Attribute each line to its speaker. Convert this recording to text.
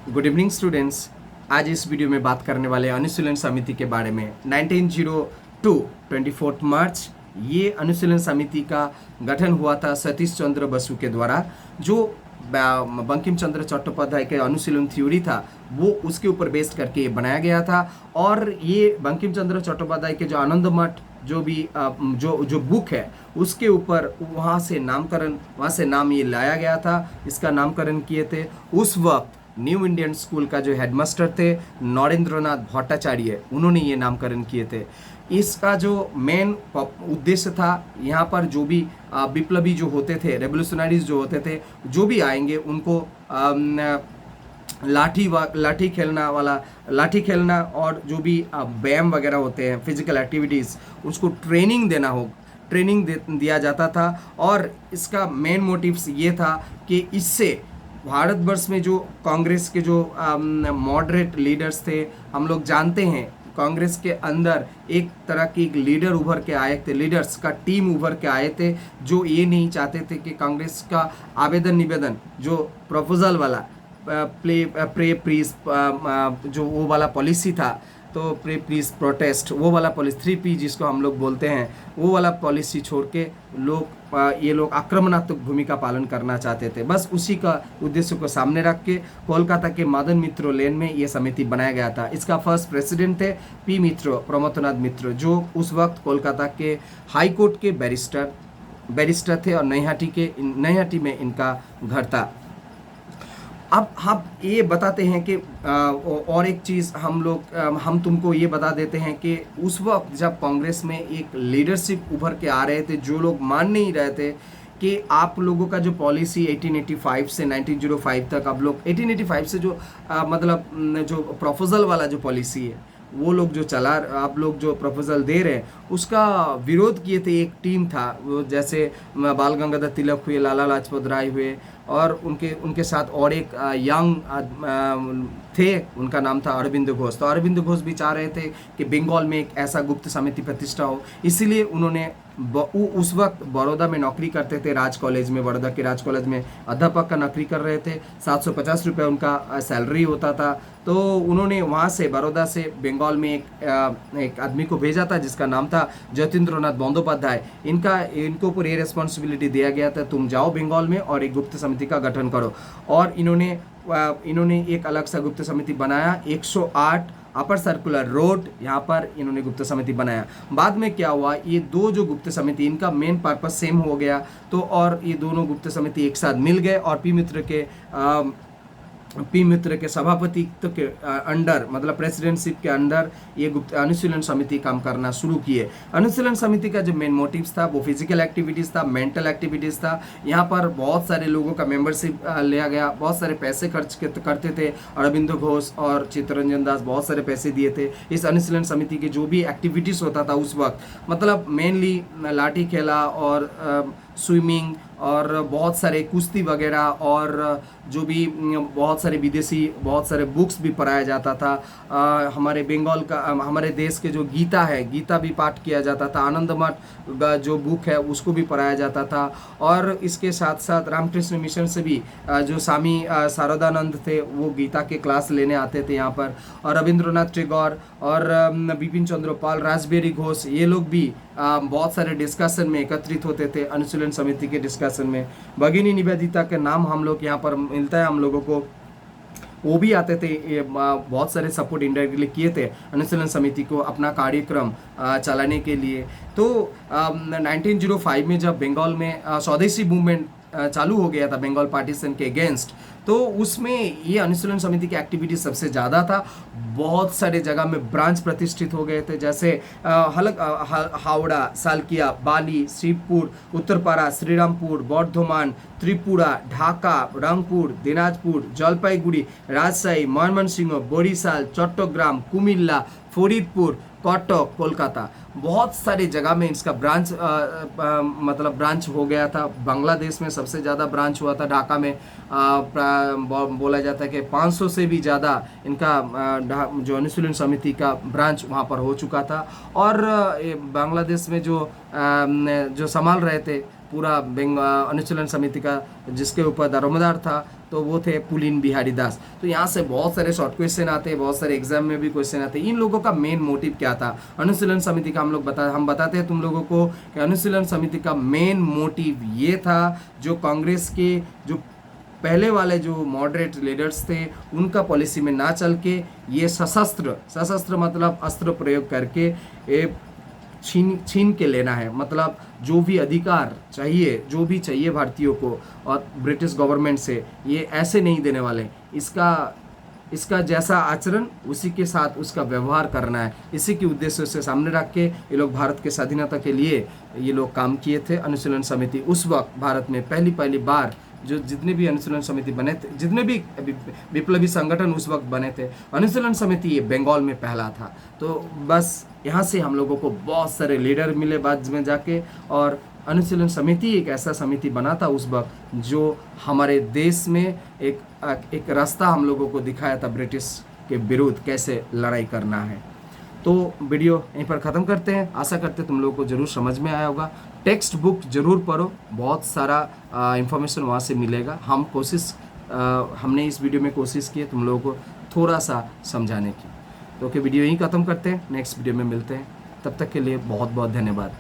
Speaker 1: Good evening students. आज इस video में बात करने वाले अनुशीलन समिति के बारे में। 1902 24 मार्च ये अनुशीलन समिति का गठन हुआ था सतीश चंद्र बसु के द्वारा। जो बंकिम चंद्र चट्टोपाध्याय के अनुशीलन थ्योरी था वो उसके ऊपर बेस्ड करके ये बनाया गया था। और ये बंकिम चंद्र चट्टोपाध्याय के जो आनंद मठ जो भी जो बुक है उसके ऊपर वहाँ से नाम ये लाया गया था। इसका नामकरण किए थे उस वक्त न्यू इंडियन स्कूल का जो हेडमास्टर थे नरेंद्रनाथ भट्टाचार्य, उन्होंने ये नामकरण किए थे। इसका जो मेन उद्देश्य था, यहाँ पर जो भी विप्लवी जो होते थे, रेवोल्यूशनरीज जो होते थे, जो भी आएंगे उनको लाठी खेलना और जो भी व्यायाम वगैरह होते हैं, फिजिकल एक्टिविटीज़, उसको ट्रेनिंग दिया जाता था। और इसका मेन मोटिव्स ये था कि इससे भारतवर्ष में जो कांग्रेस के जो मॉडरेट लीडर्स थे, हम लोग जानते हैं कांग्रेस के अंदर एक तरह की एक लीडर उभर के आए थे, लीडर्स का टीम उभर के आए थे, जो ये नहीं चाहते थे कि कांग्रेस का आवेदन निवेदन जो प्रपोजल वाला जो वो वाला पॉलिसी था, तो प्रे प्लीज प्रोटेस्ट, वो वाला पॉलिसी 3P जिसको हम लोग बोलते हैं, वो वाला पॉलिसी छोड़ के ये लोग आक्रमणात्मक भूमिका पालन करना चाहते थे। बस उसी का उद्देश्य को सामने रख के कोलकाता के मदन मित्रो लेन में ये समिति बनाया गया था। इसका फर्स्ट प्रेसिडेंट थे पी मित्रो, प्रमोदनाथ मित्रो, जो उस वक्त कोलकाता के हाई कोर्ट के बैरिस्टर थे और नैहाटी में इनका घर था। अब हम ये बताते हैं कि और एक चीज़ हम तुमको ये बता देते हैं कि उस वक्त जब कांग्रेस में एक लीडरशिप उभर के आ रहे थे, जो लोग मान नहीं रहे थे कि आप लोगों का जो पॉलिसी 1885 से 1905 तक, आप लोग 1885 से जो जो प्रपोजल वाला जो पॉलिसी है वो लोग जो आप लोग जो प्रपोजल दे रहे हैं उसका विरोध किए थे। एक टीम था, वो जैसे बाल गंगाधर तिलक हुए, लाला लाजपत राय हुए, और उनके साथ और एक यंग थे, उनका नाम था अरविंद घोष। तो अरविंद घोष भी चाह रहे थे कि बंगाल में एक ऐसा गुप्त समिति प्रतिष्ठा हो, इसीलिए उन्होंने उस वक्त बड़ौदा में नौकरी करते थे, राज कॉलेज में, बड़ौदा के राज कॉलेज में अध्यापक का नौकरी कर रहे थे। 750 रुपये उनका सैलरी होता था। तो उन्होंने वहाँ से बड़ौदा से बंगाल में एक आदमी को भेजा था जिसका नाम था जतीन्द्रनाथ बंदोपाध्याय। इनको ऊपर ये रिस्पॉन्सिबिलिटी दिया गया था, तुम जाओ बंगाल में और एक गुप्त समिति का गठन करो। और इन्होंने एक अलग सा गुप्त समिति बनाया, 108 अपर सर्कुलर रोड, यहाँ पर इन्होंने गुप्त समिति बनाया। बाद में क्या हुआ, ये दो जो गुप्त समिति, इनका मेन पर्पस सेम हो गया, तो और ये दोनों गुप्त समिति एक साथ मिल गए और पी मित्र के सभापतित्व के अंडर, मतलब प्रेसिडेंटशिप के अंडर, ये गुप्त अनुशीलन समिति काम करना शुरू किए। अनुशीलन समिति का जो मेन मोटिव्स था वो फिजिकल एक्टिविटीज़ था, मेंटल एक्टिविटीज़ था। यहाँ पर बहुत सारे लोगों का मेंबरशिप लिया गया, बहुत सारे पैसे खर्च करते थे। अरविंद घोष और चित्तरंजन दास बहुत सारे पैसे दिए थे। इस अनुशीलन समिति की जो भी एक्टिविटीज़ होता था उस वक्त, मतलब मेनली लाठी खेला और स्विमिंग और बहुत सारे कुश्ती वगैरह, और जो भी बहुत सारे विदेशी बहुत सारे बुक्स भी पढ़ाया जाता था। हमारे बंगाल का हमारे देश के जो गीता है, गीता भी पाठ किया जाता था। आनंद मठ जो बुक है उसको भी पढ़ाया जाता था। और इसके साथ साथ रामकृष्ण मिशन से भी जो स्वामी शारदानंद थे वो गीता के क्लास लेने आते थे यहाँ पर। और रविंद्रनाथ टैगोर और बिपिन चंद्र पाल, रासबिहारी घोष, ये लोग भी बहुत सारे डिस्कशन में एकत्रित होते थे, अनुशीलन समिति के डिस्कशन में। भगिनी निवेदिता के नाम हम लोग यहाँ पर मिलता है हम लोगों को, वो भी आते थे। ये बहुत सारे सपोर्ट इंडायरेक्टली किए थे अनुशीलन समिति को अपना कार्यक्रम चलाने के लिए। तो 1905 में जब बंगाल में स्वदेशी मूवमेंट चालू हो गया था बंगाल पार्टीशन के अगेंस्ट, तो उसमें ये अनुशीलन समिति की एक्टिविटी सबसे ज़्यादा था। बहुत सारे जगह में ब्रांच प्रतिष्ठित हो गए थे, जैसे हावड़ा, सालकिया, बाली, शिवपुर, उत्तरपाड़ा, श्रीरामपुर, बर्धमान, त्रिपुरा, ढाका, रंगपुर, दिनाजपुर, जलपाईगुड़ी, राजशाही, मयमनसिंह, बरिशाल, चट्टग्राम, कुमिल्ला, फरीदपुर, कटक, कोलकाता, बहुत सारी जगह में इसका ब्रांच हो गया था। बांग्लादेश में सबसे ज़्यादा ब्रांच हुआ था, ढाका में बोला जाता है कि 500 से भी ज़्यादा इनका जो अनुशीलन समिति का ब्रांच वहाँ पर हो चुका था। और बांग्लादेश में जो संभाल रहे थे पूरा अनुशीलन समिति का जिसके ऊपर दारोमदार था तो वो थे पुलिन बिहारी दास। तो यहाँ से बहुत सारे शॉर्ट क्वेश्चन आते हैं, बहुत सारे एग्जाम में भी क्वेश्चन आते हैं। इन लोगों का मेन मोटिव क्या था? अनुशीलन समिति का हम बताते हैं तुम लोगों को कि अनुशीलन समिति का मेन मोटिव ये था, जो कांग्रेस के जो पहले वाले जो मॉडरेट लीडर्स थे उनका पॉलिसी में ना चल के ये सशस्त्र मतलब अस्त्र प्रयोग करके छीन के लेना है। मतलब जो भी अधिकार चाहिए, जो भी चाहिए भारतीयों को और ब्रिटिश गवर्नमेंट से, ये ऐसे नहीं देने वाले। इसका जैसा आचरण उसी के साथ उसका व्यवहार करना है। इसी के उद्देश्य से सामने रख के ये लोग भारत के स्वाधीनता के लिए ये लोग काम किए थे। अनुशीलन समिति उस वक्त भारत में पहली बार जो जितने भी अनुशीलन समिति बने थे, जितने भी विप्लवी संगठन उस वक्त बने थे, अनुशीलन समिति ये बंगाल में पहला था। तो बस यहाँ से हम लोगों को बहुत सारे लीडर मिले बाद में जाके, और अनुशीलन समिति एक ऐसा समिति बना था उस वक्त जो हमारे देश में एक रास्ता हम लोगों को दिखाया था ब्रिटिश के विरुद्ध कैसे लड़ाई करना है। तो वीडियो यहीं पर ख़त्म करते हैं। आशा करते तुम लोगों को ज़रूर समझ में आया होगा। टेक्स्ट बुक ज़रूर पढ़ो, बहुत सारा इंफॉर्मेशन वहाँ से मिलेगा। हमने इस वीडियो में कोशिश की है तुम लोगों को थोड़ा सा समझाने की। तो वीडियो यहीं ख़त्म करते हैं, नेक्स्ट वीडियो में मिलते हैं। तब तक के लिए बहुत बहुत धन्यवाद।